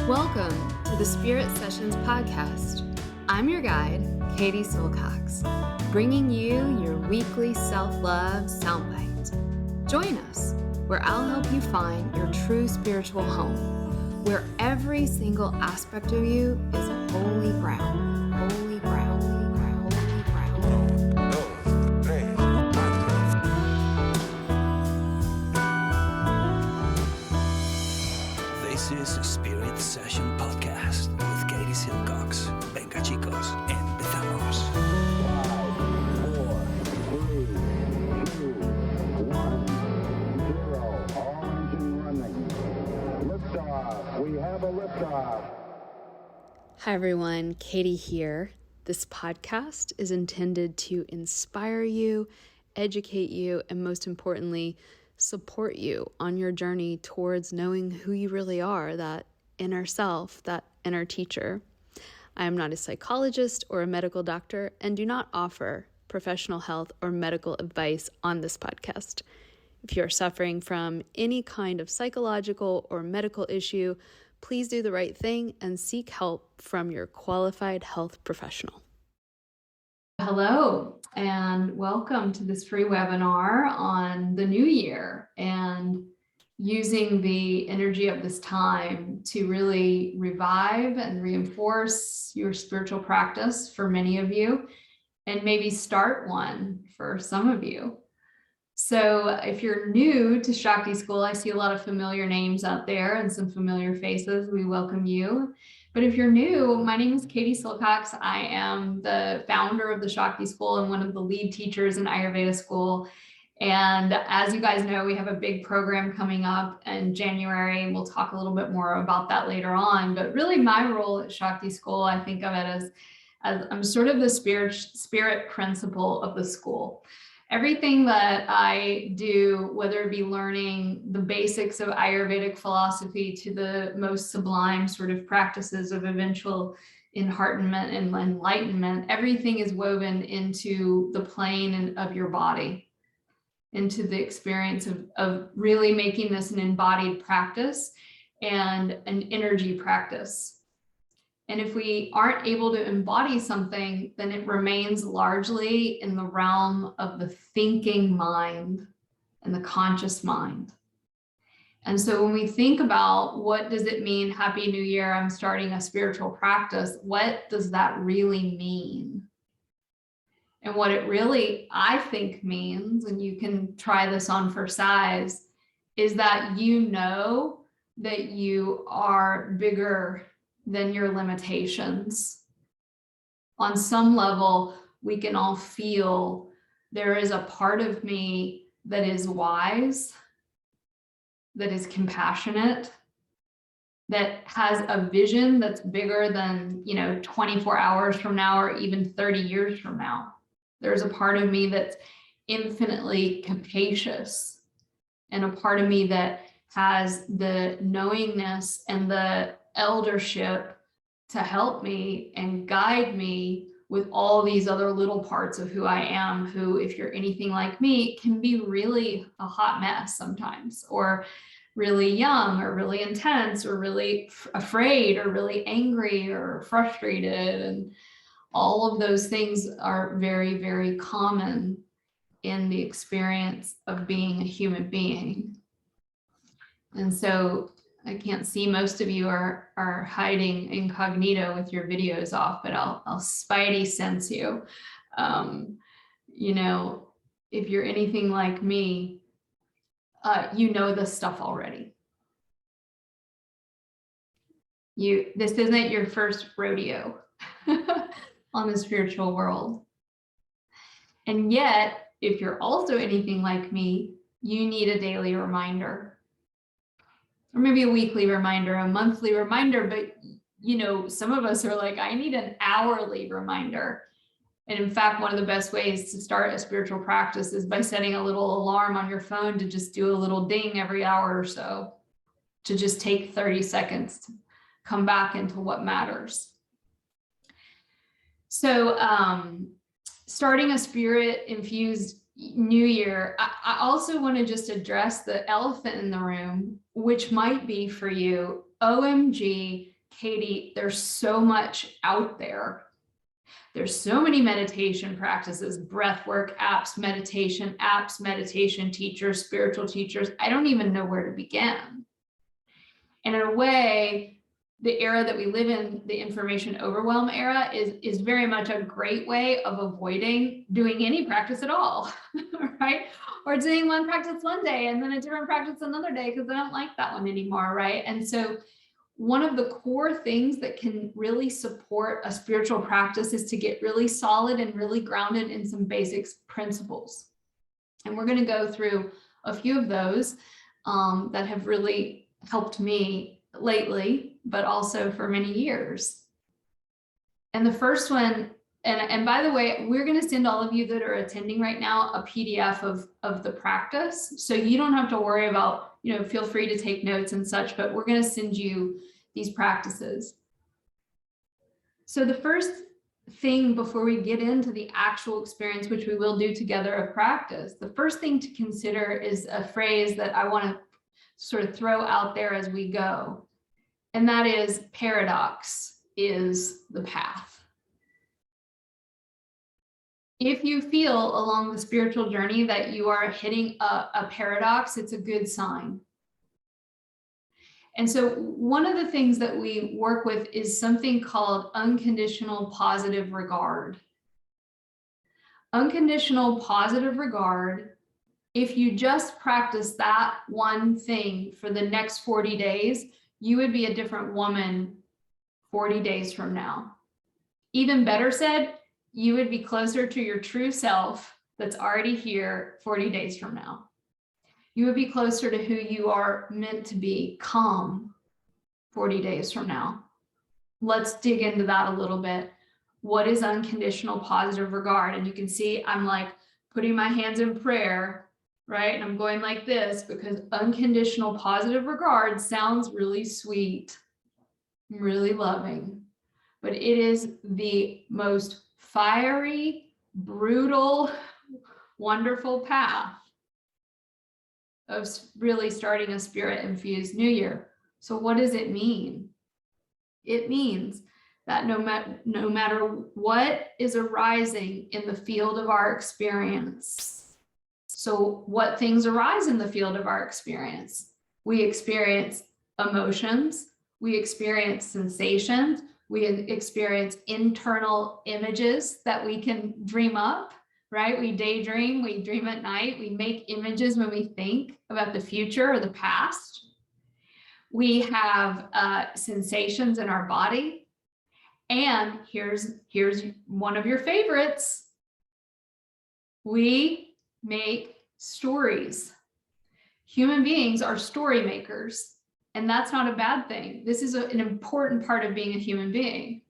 Welcome to the Spirit Sessions podcast. I'm your guide, Katie Silcox, bringing you your weekly self-love soundbite. Join us where I'll help you find your true spiritual home, where every single aspect of you is holy ground, holy ground, holy ground, holy ground. This is a Spirit Session podcast with Katie Silcox. Venga chicos, empezamos. 5, 4, 3, 2, 1, 0. All engine running. Liftoff. We have a liftoff. Hi everyone, Katie here. This podcast is intended to inspire you, educate you, and most importantly, support you on your journey towards knowing who you really are, that inner self, that inner teacher. I am not a psychologist or a medical doctor and do not offer professional health or medical advice on this podcast. If you are suffering from any kind of psychological or medical issue, please do the right thing and seek help from your qualified health professional. Hello, and welcome to this free webinar on the new year and using the energy of this time to really revive and reinforce your spiritual practice for many of you, and maybe start one for some of you. So if you're new to Shakti School, I see a lot of familiar names out there and some familiar faces. We welcome you. But if you're new, my name is Katie Silcox. I am the founder of the Shakti School and one of the lead teachers in Ayurveda School. And as you guys know, we have a big program coming up in January. We'll talk a little bit more about that later on. But really my role at Shakti School, I think of it as I'm sort of the spirit principal of the school. Everything that I do, whether it be learning the basics of Ayurvedic philosophy to the most sublime sort of practices of eventual enheartenment and enlightenment, everything is woven into the plane of your body, into the experience of really making this an embodied practice and an energy practice. And if we aren't able to embody something, then it remains largely in the realm of the thinking mind and the conscious mind. And so when we think about what does it mean, Happy New Year, I'm starting a spiritual practice, what does that really mean? And what it really, I think, means, and you can try this on for size, is that you know that you are bigger than your limitations. On some level, we can all feel there is a part of me that is wise, that is compassionate, that has a vision that's bigger than, 24 hours from now or even 30 years from now. There's a part of me that's infinitely capacious, and a part of me that has the knowingness and the eldership to help me and guide me with all these other little parts of who I am, who, if you're anything like me, can be really a hot mess sometimes, or really young, or really intense, or really afraid, or really angry, or frustrated. And all of those things are very, very common in the experience of being a human being. And so I can't see, most of you are hiding incognito with your videos off, but I'll spidey sense you. If you're anything like me, you know this stuff already. This isn't your first rodeo on the spiritual world. And yet, if you're also anything like me, you need a daily reminder. Or maybe a weekly reminder, a monthly reminder, but some of us are like, I need an hourly reminder. And in fact, one of the best ways to start a spiritual practice is by setting a little alarm on your phone to just do a little ding every hour or so, to just take 30 seconds to come back into what matters. So starting a spirit infused New Year, I also want to just address the elephant in the room, which might be for you, OMG, Katie, there's so much out there. There's so many meditation practices, breath work apps, meditation teachers, spiritual teachers. I don't even know where to begin. And in a way, the era that we live in, the information overwhelm era, is very much a great way of avoiding doing any practice at all, right? Or doing one practice one day and then a different practice another day because I don't like that one anymore, right? And so one of the core things that can really support a spiritual practice is to get really solid and really grounded in some basic principles. And we're going to go through a few of those that have really helped me lately, but also for many years. And the first one, and by the way, we're going to send all of you that are attending right now a PDF of the practice. So you don't have to worry about, feel free to take notes and such, but we're going to send you these practices. So the first thing before we get into the actual experience, which we will do together of practice, the first thing to consider is a phrase that I want to sort of throw out there as we go. And that is, paradox is the path. If you feel along the spiritual journey that you are hitting a paradox, it's a good sign. And so one of the things that we work with is something called unconditional positive regard. Unconditional positive regard, if you just practice that one thing for the next 40 days, you would be a different woman 40 days from now. Even better said, you would be closer to your true self that's already here 40 days from now. You would be closer to who you are meant to become 40 days from now. Let's dig into that a little bit. What is unconditional positive regard? And you can see I'm like putting my hands in prayer, right? And I'm going like this because unconditional positive regard sounds really sweet, really loving, but it is the most fiery, brutal, wonderful path of really starting a spirit-infused new year. So what does it mean? It means that no matter what is arising in the field of our experience. So what things arise in the field of our experience? We experience emotions, we experience sensations, we experience internal images that we can dream up, right? We daydream, we dream at night, we make images when we think about the future or the past. We have sensations in our body. And here's one of your favorites. We make stories. Human beings are story makers, and that's not a bad thing. This is an important part of being a human being.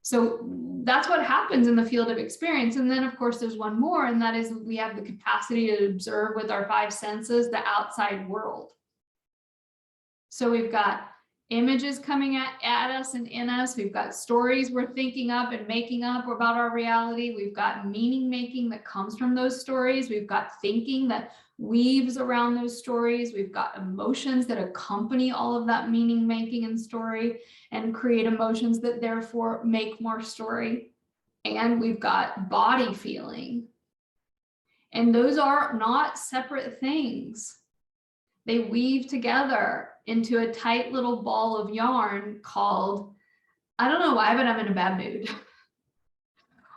So that's what happens in the field of experience. And then of course there's one more, and that is we have the capacity to observe with our five senses the outside world. So we've got images coming at us and in us. We've got stories we're thinking up and making up about our reality. We've got meaning making that comes from those stories. We've got thinking that weaves around those stories. We've got emotions that accompany all of that meaning making and story and create emotions that therefore make more story. And we've got body feeling. And those are not separate things. They weave together into a tight little ball of yarn called, I don't know why, but I'm in a bad mood.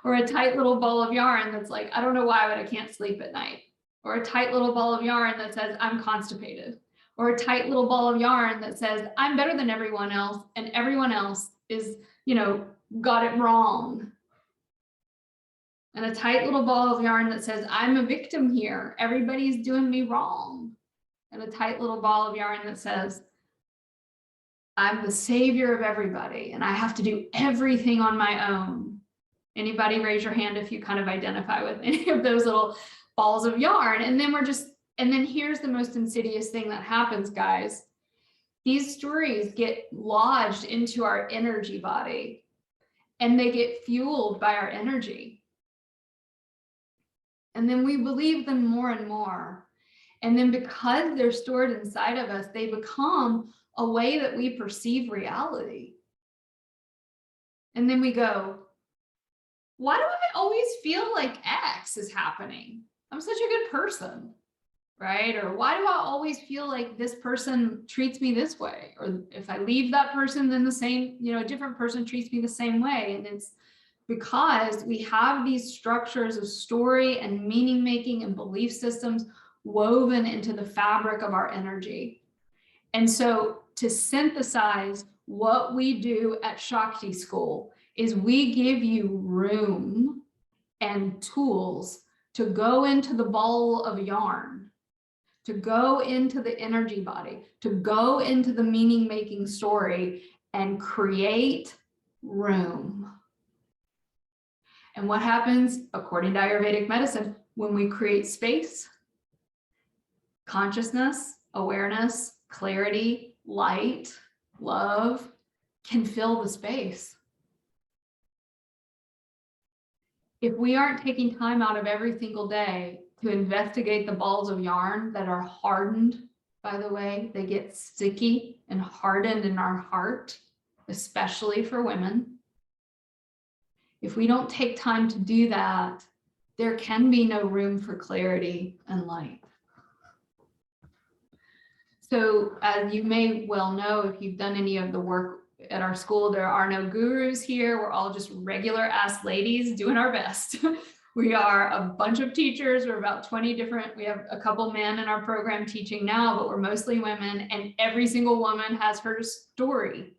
Or a tight little ball of yarn that's like, I don't know why, but I can't sleep at night. Or a tight little ball of yarn that says, I'm constipated. Or a tight little ball of yarn that says, I'm better than everyone else, and everyone else is, got it wrong. And a tight little ball of yarn that says, I'm a victim here. Everybody's doing me wrong. And a tight little ball of yarn that says, I'm the savior of everybody and I have to do everything on my own. Anybody raise your hand if you kind of identify with any of those little balls of yarn? And then here's the most insidious thing that happens, guys. These stories get lodged into our energy body and they get fueled by our energy. And then we believe them more and more. And then because they're stored inside of us, they become a way that we perceive reality. And then we go, why do I always feel like X is happening? I'm such a good person, right? Or why do I always feel like this person treats me this way? Or if I leave that person, then the same, a different person treats me the same way. And it's because we have these structures of story and meaning making and belief systems woven into the fabric of our energy. And so to synthesize what we do at Shakti School is we give you room and tools to go into the ball of yarn, to go into the energy body, to go into the meaning making story and create room. And what happens, according to Ayurvedic medicine, when we create space, consciousness, awareness, clarity, light, love can fill the space. If we aren't taking time out of every single day to investigate the balls of yarn that are hardened, by the way, they get sticky and hardened in our heart, especially for women. If we don't take time to do that, there can be no room for clarity and light. So as you may well know, if you've done any of the work at our school, there are no gurus here. We're all just regular ass ladies doing our best. We are a bunch of teachers. We're about 20 different, we have a couple men in our program teaching now, but we're mostly women. And every single woman has her story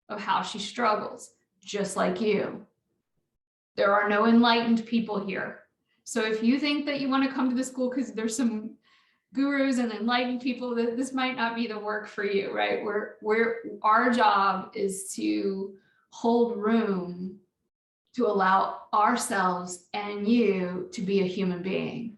of how she struggles, just like you. There are no enlightened people here. So if you think that you want to come to the school because there's some gurus and enlightened people, that this might not be the work for you, right? Our job is to hold room to allow ourselves and you to be a human being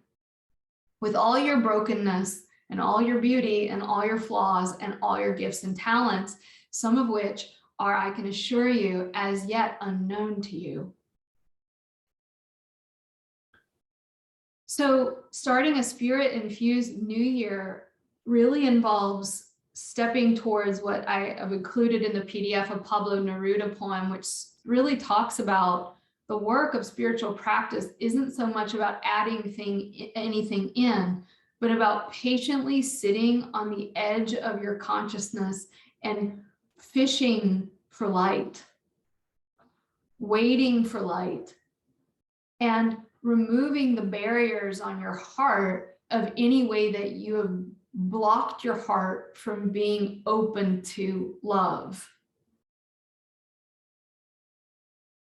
with all your brokenness and all your beauty and all your flaws and all your gifts and talents, some of which are, I can assure you, as yet unknown to you. So starting a spirit-infused new year really involves stepping towards what I have included in the PDF of Pablo Neruda poem, which really talks about the work of spiritual practice isn't so much about adding anything in, but about patiently sitting on the edge of your consciousness and fishing for light, waiting for light, and removing the barriers on your heart of any way that you have blocked your heart from being open to love.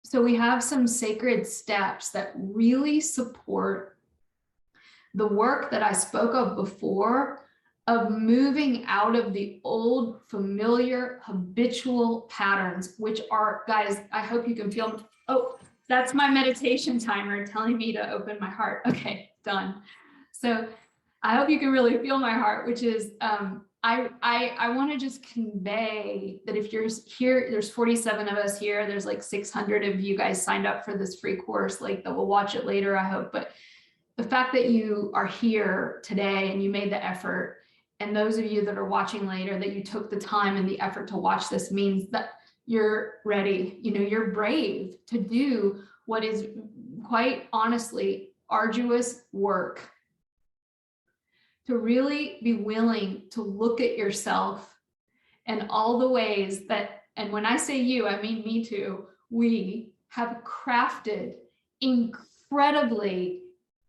So we have some sacred steps that really support the work that I spoke of before, of moving out of the old, familiar, habitual patterns, which are, guys, I hope you can feel, oh, that's my meditation timer telling me to open my heart. Okay, done. So I hope you can really feel my heart, which is, I want to just convey that if you're here, there's 47 of us here, there's like 600 of you guys signed up for this free course, like that we'll watch it later, I hope. But the fact that you are here today and you made the effort, and those of you that are watching later, that you took the time and the effort to watch this, means that you're ready, you're brave to do what is quite honestly arduous work, to really be willing to look at yourself and all the ways that, and when I say you, I mean me too, we have crafted incredibly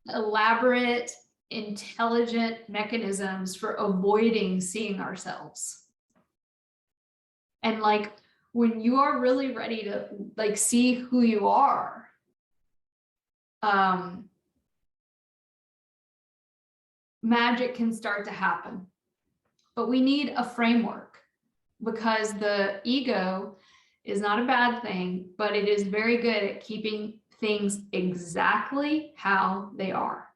elaborate, intelligent mechanisms for avoiding seeing ourselves. And like, when you are really ready to like see who you are, magic can start to happen. But we need a framework, because the ego is not a bad thing, but it is very good at keeping things exactly how they are.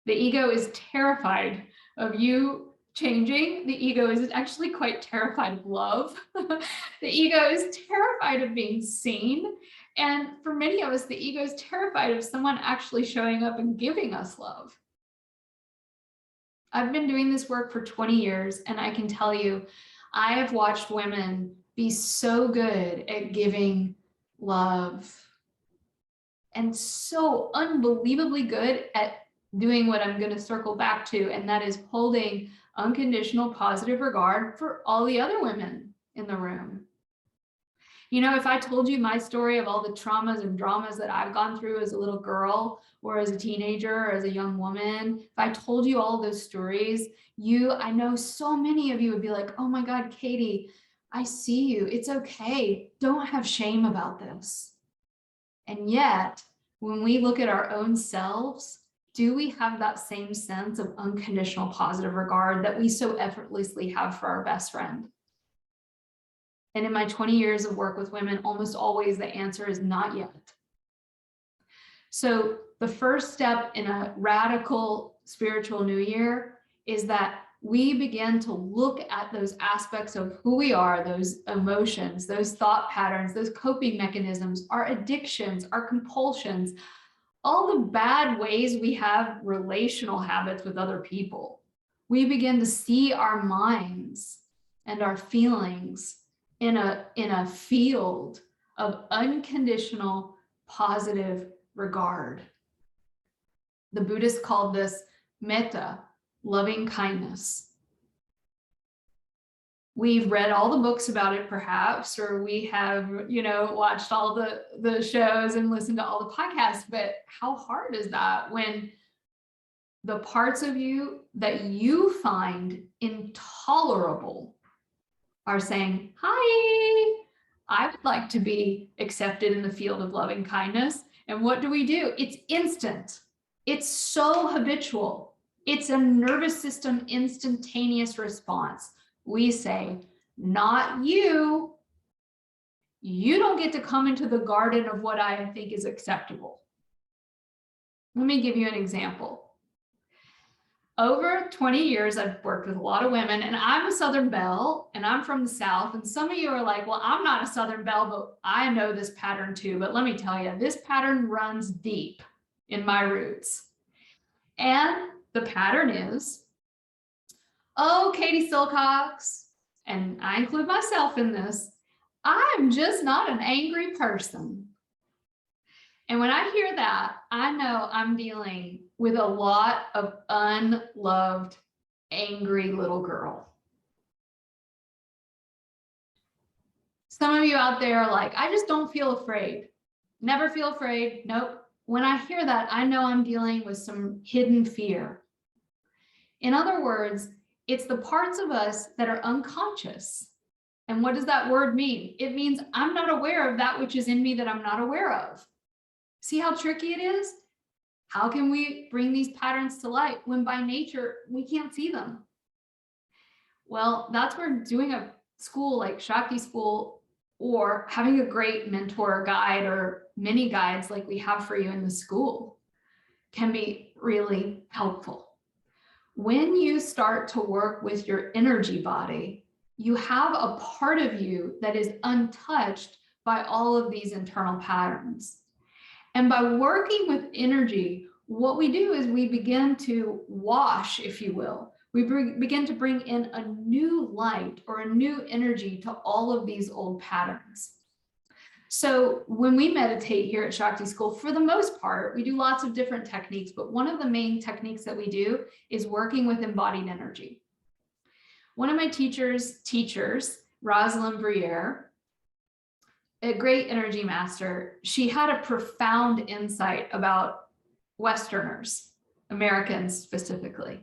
The ego is terrified of you changing. The ego is actually quite terrified of love. The ego is terrified of being seen. And for many of us, the ego is terrified of someone actually showing up and giving us love. I've been doing this work for 20 years, and I can tell you, I have watched women be so good at giving love, and so unbelievably good at doing what I'm going to circle back to, and that is holding unconditional positive regard for all the other women in the room. You know, if I told you my story of all the traumas and dramas that I've gone through as a little girl or as a teenager or as a young woman, if I told you all those stories, I know so many of you would be like, oh my God, Katie, I see you. It's okay. Don't have shame about this. And yet, when we look at our own selves, do we have that same sense of unconditional positive regard that we so effortlessly have for our best friend? And in my 20 years of work with women, almost always the answer is not yet. So the first step in a radical spiritual new year is that we begin to look at those aspects of who we are, those emotions, those thought patterns, those coping mechanisms, our addictions, our compulsions, all the bad ways we have relational habits with other people. We begin to see our minds and our feelings in a field of unconditional positive regard. The Buddhists called this metta, loving kindness. We've read all the books about it, perhaps, or we have, watched all the shows and listened to all the podcasts, but how hard is that when the parts of you that you find intolerable are saying, hi, I would like to be accepted in the field of loving kindness. And what do? It's instant. It's so habitual. It's a nervous system instantaneous response. We say, not you. You don't get to come into the garden of what I think is acceptable. Let me give you an example. Over 20 years, I've worked with a lot of women, and I'm a Southern Belle, and I'm from the South. And some of you are like, well, I'm not a Southern Belle, but I know this pattern too. But let me tell you, this pattern runs deep in my roots. And the pattern is, oh, Katie Silcox, and I include myself in this, I'm just not an angry person. And when I hear that, I know I'm dealing with a lot of unloved, angry little girl. Some of you out there are like, I just don't feel afraid. Never feel afraid. Nope. When I hear that, I know I'm dealing with some hidden fear. In other words, it's the parts of us that are unconscious. And what does that word mean? It means I'm not aware of that which is in me that I'm not aware of. See how tricky it is? How can we bring these patterns to light when by nature we can't see them? Well, that's where doing a school like Shakti School or having a great mentor guide or mini guides like we have for you in the school can be really helpful. When you start to work with your energy body, you have a part of you that is untouched by all of these internal patterns. And by working with energy, what we do is we begin to wash, if you will. We begin to bring in a new light or a new energy to all of these old patterns. So when we meditate here at Shakti School, for the most part, we do lots of different techniques, but one of the main techniques that we do is working with embodied energy. One of my teachers, Rosalind Briere, a great energy master, she had a profound insight about Westerners, Americans specifically.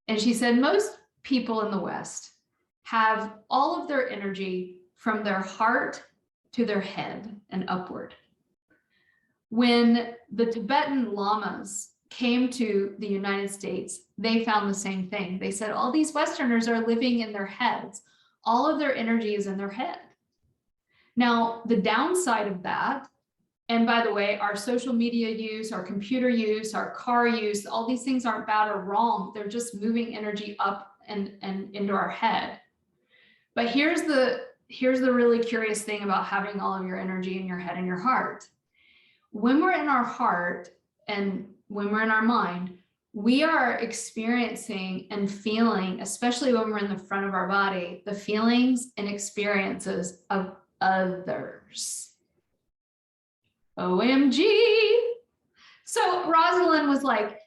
And she said, most people in the West have all of their energy from their heart to their head and upward. When the Tibetan lamas came to the United States, they found the same thing. They said, all these Westerners are living in their heads. All of their energy is in their head. Now, the downside of that, and by the way, our social media use, our computer use, our car use, all these things aren't bad or wrong. They're just moving energy up and into our head. But here's the really curious thing about having all of your energy in your head and your heart. When we're in our heart and when we're in our mind, we are experiencing and feeling, especially when we're in the front of our body, the feelings and experiences of others. OMG. So Rosalind was like,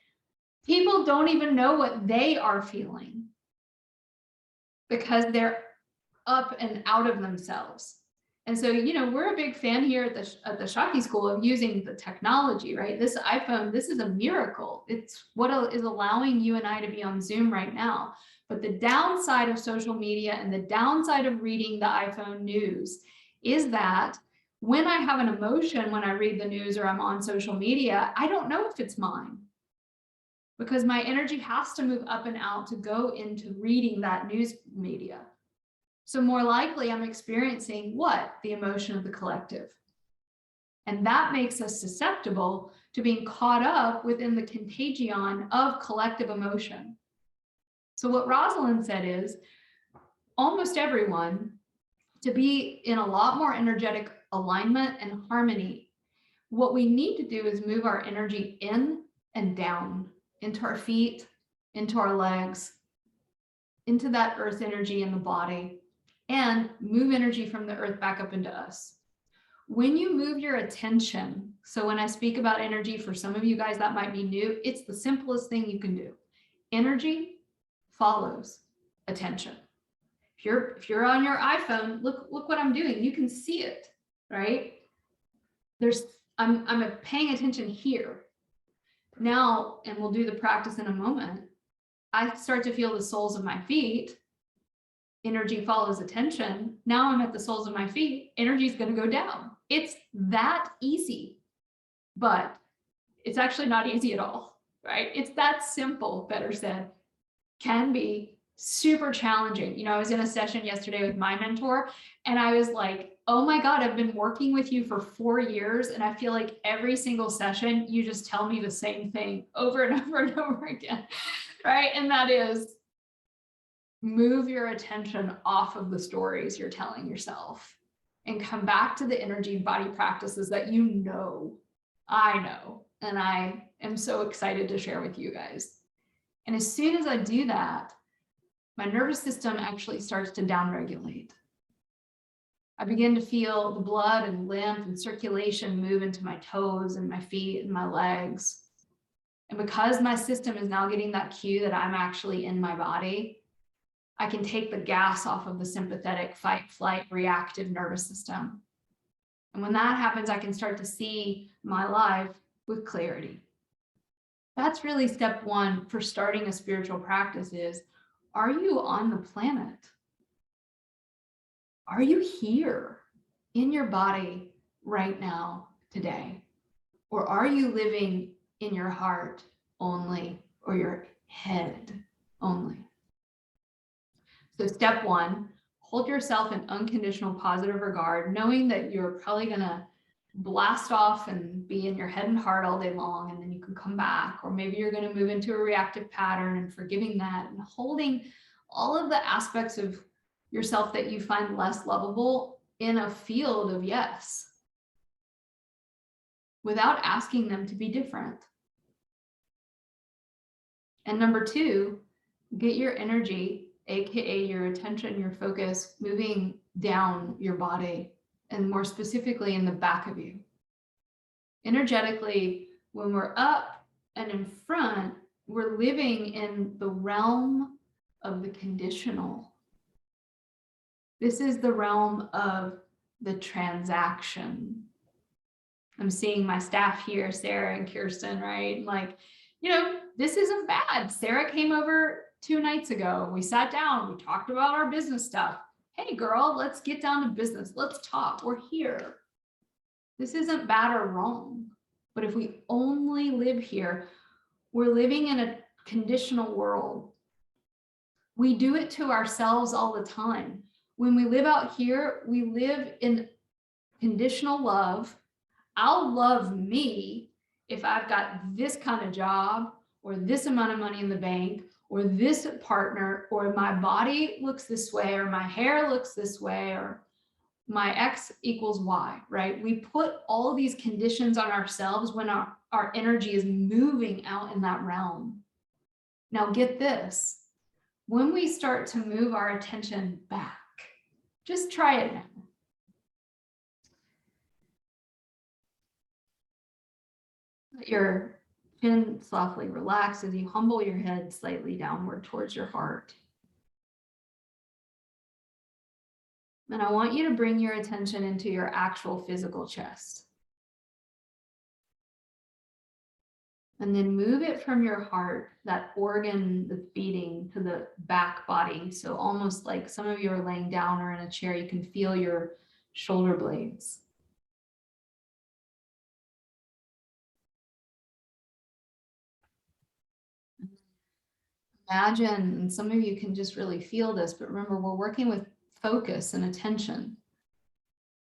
people don't even know what they are feeling because they're up and out of themselves. And so, you know, we're a big fan here at the Shakti School of using the technology, right? This iPhone, this is a miracle. It's what is allowing you and I to be on Zoom right now. But the downside of social media and the downside of reading the iPhone news is that when I have an emotion, when I read the news or I'm on social media, I don't know if it's mine because my energy has to move up and out to go into reading that news media. So more likely I'm experiencing what? The emotion of the collective. And that makes us susceptible to being caught up within the contagion of collective emotion. So what Rosalind said is almost everyone to be in a lot more energetic alignment and harmony. What we need to do is move our energy in and down into our feet, into our legs, into that earth energy in the body, and move energy from the earth back up into us. When you move your attention, so when I speak about energy, for some of you guys that might be new, it's the simplest thing you can do. Energy follows attention. If you're on your iPhone, look what I'm doing. You can see it, right? I'm paying attention here. Now, and we'll do the practice in a moment, I start to feel the soles of my feet. Energy follows attention. Now I'm at the soles of my feet. Energy is going to go down. It's that easy, but it's actually not easy at all, right? It's that simple, better said, can be super challenging. You know, I was in a session yesterday with my mentor and I was like, oh my God, I've been working with you for 4 years. And I feel like every single session, you just tell me the same thing over and over and over again, right? And that is, move your attention off of the stories you're telling yourself and come back to the energy body practices that you know, I know, and I am so excited to share with you guys. And as soon as I do that, my nervous system actually starts to downregulate. I begin to feel the blood and lymph and circulation move into my toes and my feet and my legs. And because my system is now getting that cue that I'm actually in my body, I can take the gas off of the sympathetic fight, flight, reactive nervous system. And when that happens, I can start to see my life with clarity. That's really step one for starting a spiritual practice is, are you on the planet? Are you here in your body right now, today? Or are you living in your heart only or your head only? So step one, hold yourself in unconditional positive regard, knowing that you're probably going to blast off and be in your head and heart all day long, and then you can come back, or maybe you're going to move into a reactive pattern and forgiving that and holding all of the aspects of yourself that you find less lovable in a field of yes, without asking them to be different. And number two, get your energy, AKA your attention, your focus, moving down your body, and more specifically in the back of you. Energetically, when we're up and in front, we're living in the realm of the conditional. This is the realm of the transaction. I'm seeing my staff here, Sarah and Kirsten, right? Like, you know, this isn't bad. Sarah came over 2 nights ago. We sat down, we talked about our business stuff. Hey girl, let's get down to business. Let's talk. We're here. This isn't bad or wrong. But if we only live here, we're living in a conditional world. We do it to ourselves all the time. When we live out here, we live in conditional love. I'll love me if I've got this kind of job or this amount of money in the bank or this partner, or my body looks this way, or my hair looks this way, or my X equals Y, right? We put all these conditions on ourselves when our energy is moving out in that realm. Now get this, when we start to move our attention back, just try it now. Let your chin softly relax as you humble your head slightly downward towards your heart. And I want you to bring your attention into your actual physical chest. And then move it from your heart, that organ that's beating, to the back body. So almost like some of you are laying down or in a chair, you can feel your shoulder blades. Imagine, and some of you can just really feel this, but remember, we're working with focus and attention.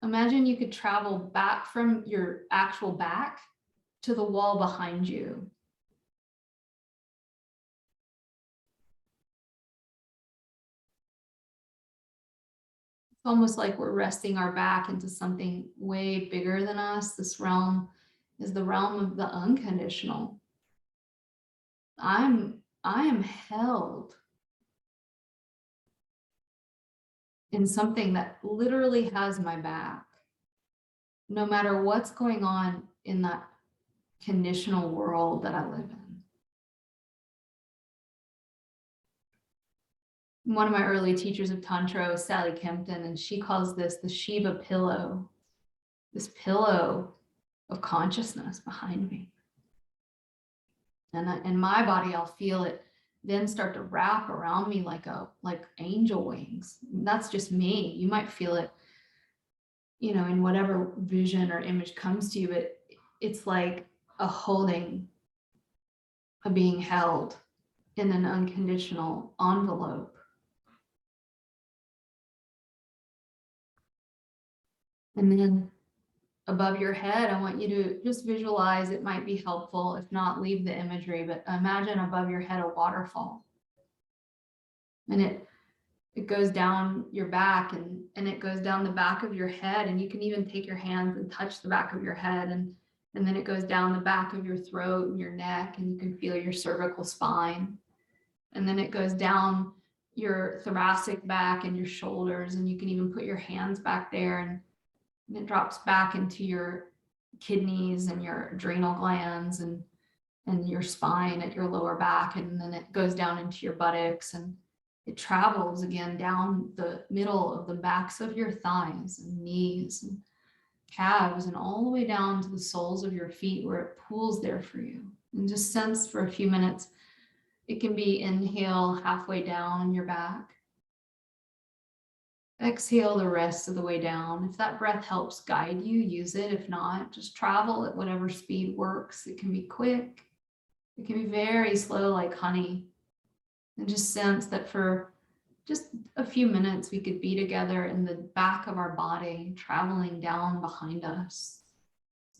Imagine you could travel back from your actual back to the wall behind you. It's almost like we're resting our back into something way bigger than us. This realm is the realm of the unconditional. I am held in something that literally has my back, no matter what's going on in that conditional world that I live in. One of my early teachers of Tantra was Sally Kempton, and she calls this the Shiva pillow, this pillow of consciousness behind me. And in my body, I'll feel it then start to wrap around me like angel wings. And that's just me. You might feel it, in whatever vision or image comes to you, but it's like a holding, a being held in an unconditional envelope. And then above your head, I want you to just visualize, it might be helpful. If not, leave the imagery, but imagine above your head a waterfall. And it goes down your back and it goes down the back of your head. And you can even take your hands and touch the back of your head. And then it goes down the back of your throat and your neck, and you can feel your cervical spine. And then it goes down your thoracic back and your shoulders. And you can even put your hands back there, and it drops back into your kidneys and your adrenal glands and your spine at your lower back. And then it goes down into your buttocks, and it travels again down the middle of the backs of your thighs and knees and calves, and all the way down to the soles of your feet, where it pools there for you. And just sense for a few minutes. It can be inhale halfway down your back. Exhale the rest of the way down. If that breath helps guide you, use it. If not, just travel at whatever speed works. It can be quick. It can be very slow, like honey. And just sense that for just a few minutes, we could be together in the back of our body, traveling down behind us.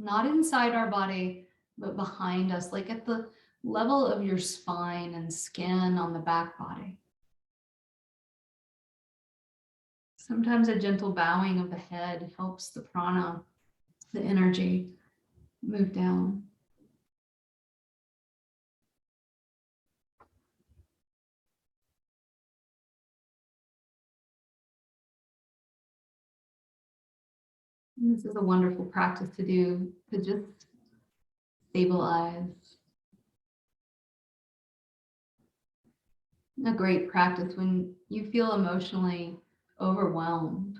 Not inside our body, but behind us, like at the level of your spine and skin on the back body. Sometimes a gentle bowing of the head helps the prana, the energy, move down. And this is a wonderful practice to do, to just stabilize. A great practice when you feel emotionally overwhelmed,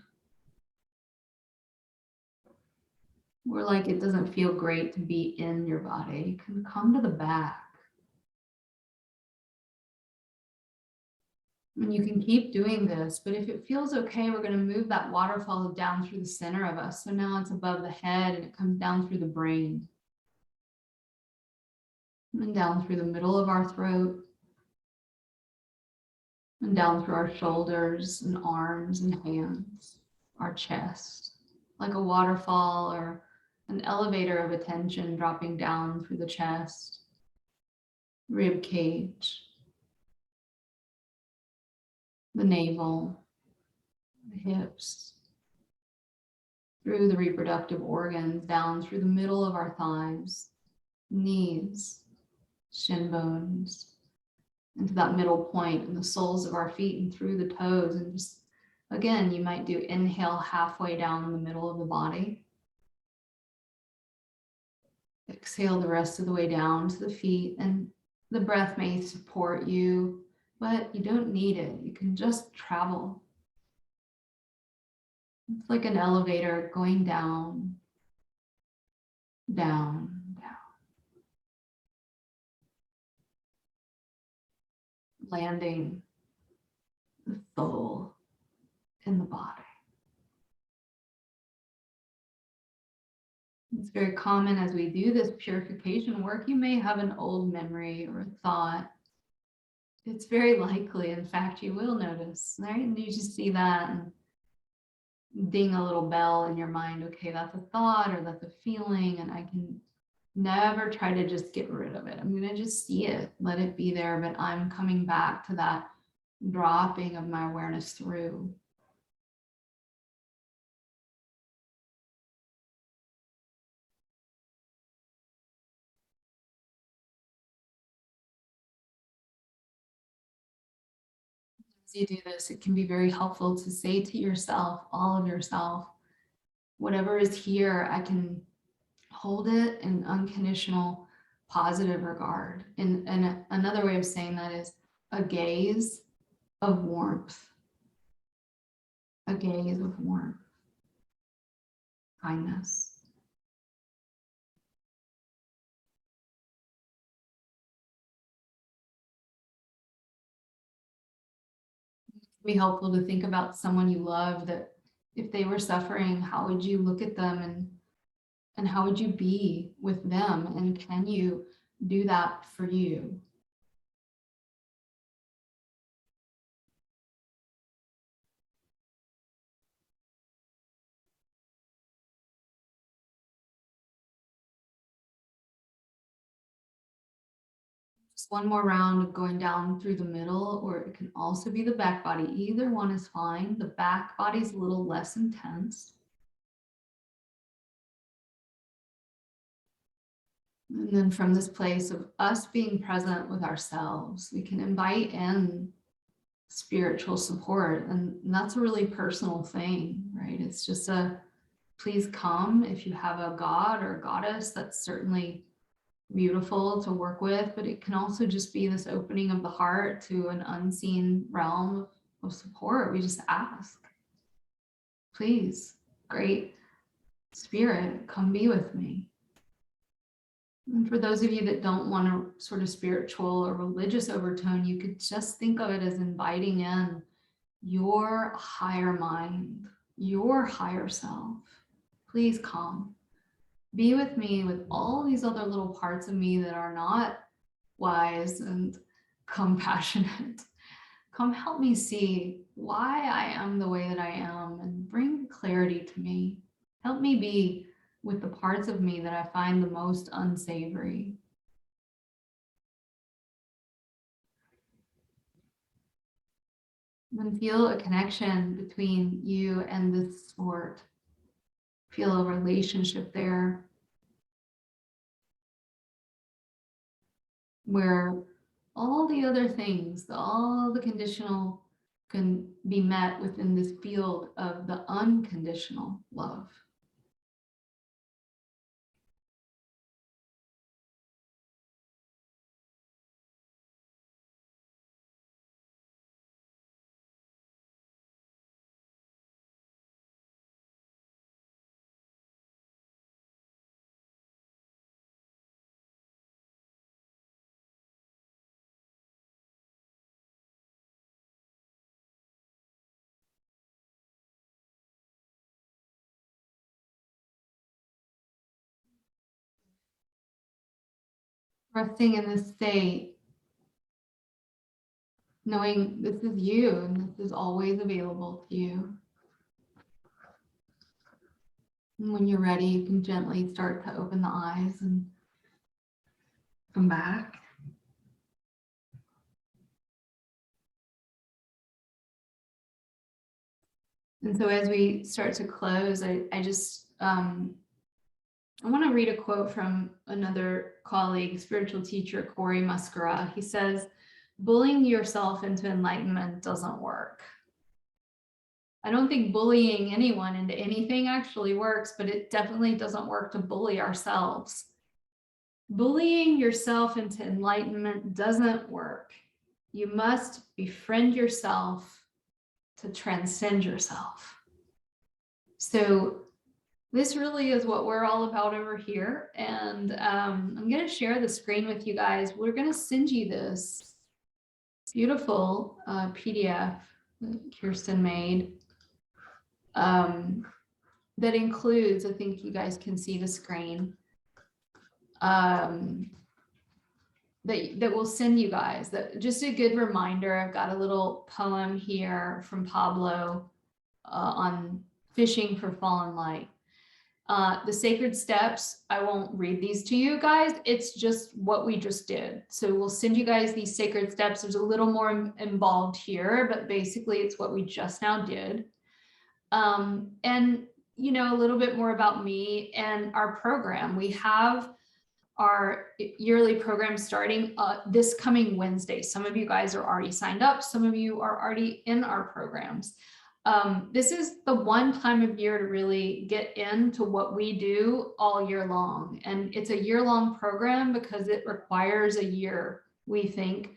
or like it doesn't feel great to be in your body. You can come to the back. And you can keep doing this, but if it feels okay, we're going to move that waterfall down through the center of us. So now it's above the head and it comes down through the brain. And down through the middle of our throat. And down through our shoulders and arms and hands, our chest, like a waterfall or an elevator of attention dropping down through the chest, rib cage, the navel, the hips, through the reproductive organs, down through the middle of our thighs, knees, shin bones, into that middle point in the soles of our feet and through the toes. And just, again, you might do inhale halfway down in the middle of the body. Exhale the rest of the way down to the feet, and the breath may support you, but you don't need it. You can just travel. It's like an elevator going down, down, down, landing the soul in the body. It's very common as we do this purification work, you may have an old memory or a thought. It's very likely, in fact, you will notice, right? And you just see that and ding a little bell in your mind. Okay, that's a thought or that's a feeling, and I can never try to just get rid of it. I'm going to just see it, let it be there, but I'm coming back to that dropping of my awareness through. As you do this, it can be very helpful to say to yourself, all of yourself, whatever is here, I can hold it in unconditional positive regard. And another way of saying that is a gaze of warmth, a gaze of warmth, kindness. Be helpful to think about someone you love, that if they were suffering, how would you look at them, and how would you be with them, and can you do that for you? Just one more round of going down through the middle, or it can also be the back body. Either one is fine. The back body is a little less intense. And then from this place of us being present with ourselves, we can invite in spiritual support. And that's a really personal thing, right? It's just a, please come. If you have a god or a goddess, that's certainly beautiful to work with, but it can also just be this opening of the heart to an unseen realm of support. We just ask, please, great spirit, come be with me. And for those of you that don't want a sort of spiritual or religious overtone, you could just think of it as inviting in your higher mind, your higher self. Please come. Be with me with all these other little parts of me that are not wise and compassionate. Come help me see why I am the way that I am, and bring clarity to me. Help me be with the parts of me that I find the most unsavory. And feel a connection between you and this sport. Feel a relationship there where all the other things, all the conditional, can be met within this field of the unconditional love. Resting in this state, knowing this is you and this is always available to you. And when you're ready, you can gently start to open the eyes and come back. And so as we start to close, I want to read a quote from another colleague, spiritual teacher, Corey Muscara. He says, bullying yourself into enlightenment doesn't work. I don't think bullying anyone into anything actually works, but it definitely doesn't work to bully ourselves. Bullying yourself into enlightenment doesn't work. You must befriend yourself to transcend yourself. So this really is what we're all about over here. And I'm going to share the screen with you guys. We're going to send you this beautiful PDF that Kirsten made that includes, I think you guys can see the screen, that will send you guys. That just a good reminder. I've got a little poem here from Pablo on fishing for fallen light. The sacred steps, I won't read these to you guys. It's just what we just did. So we'll send you guys these sacred steps. There's a little more involved here, but basically it's what we just now did. And, you know, a little bit more about me and our program. We have our yearly program starting this coming Wednesday. Some of you guys are already signed up. Some of you are already in our programs. This is the one time of year to really get into what we do all year long. And it's a year-long program because it requires a year, we think,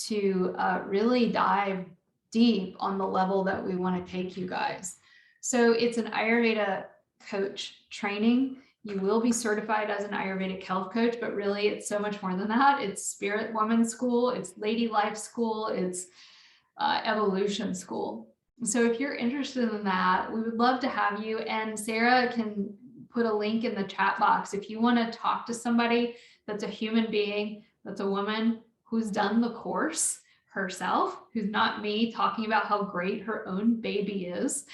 to really dive deep on the level that we want to take you guys. So it's an Ayurveda coach training. You will be certified as an Ayurvedic health coach, but really it's so much more than that. It's Spirit Woman School, it's Lady Life School, it's Evolution School. So if you're interested in that, we would love to have you. And Sarah can put a link in the chat box. If you want to talk to somebody that's a human being, that's a woman who's done the course herself, who's not me talking about how great her own baby is,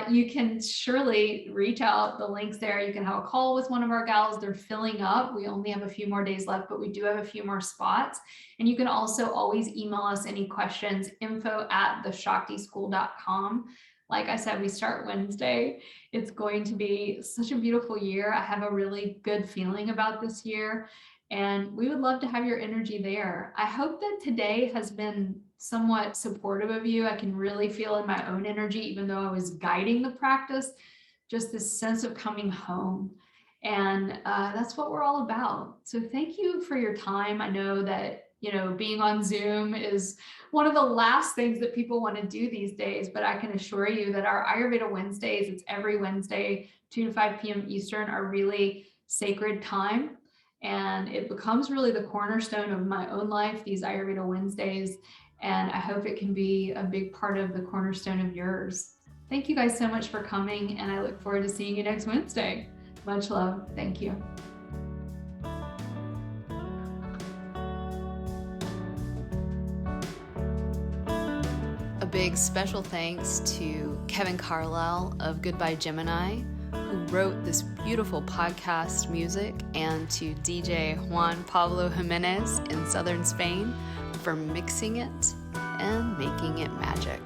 you can surely reach out. The link's there. You can have a call with one of our gals. They're filling up. We only have a few more days left, but we do have a few more spots. And you can also always email us any questions, info@theshaktischool.com. Like I said, we start Wednesday. It's going to be such a beautiful year. I have a really good feeling about this year. And we would love to have your energy there. I hope that today has been somewhat supportive of you. I can really feel in my own energy, even though I was guiding the practice, just this sense of coming home. And that's what we're all about. So thank you for your time. I know that, you know, being on Zoom is one of the last things that people want to do these days, but I can assure you that our Ayurveda Wednesdays, it's every Wednesday, 2 to 5 p.m. Eastern, are really sacred time. And it becomes really the cornerstone of my own life, these Ayurveda Wednesdays. And I hope it can be a big part of the cornerstone of yours. Thank you guys so much for coming. And I look forward to seeing you next Wednesday. Much love. Thank you. A big special thanks to Kevin Carlisle of Goodbye Gemini, who wrote this beautiful podcast music, and to DJ Juan Pablo Jimenez in southern Spain for mixing it and making it magic.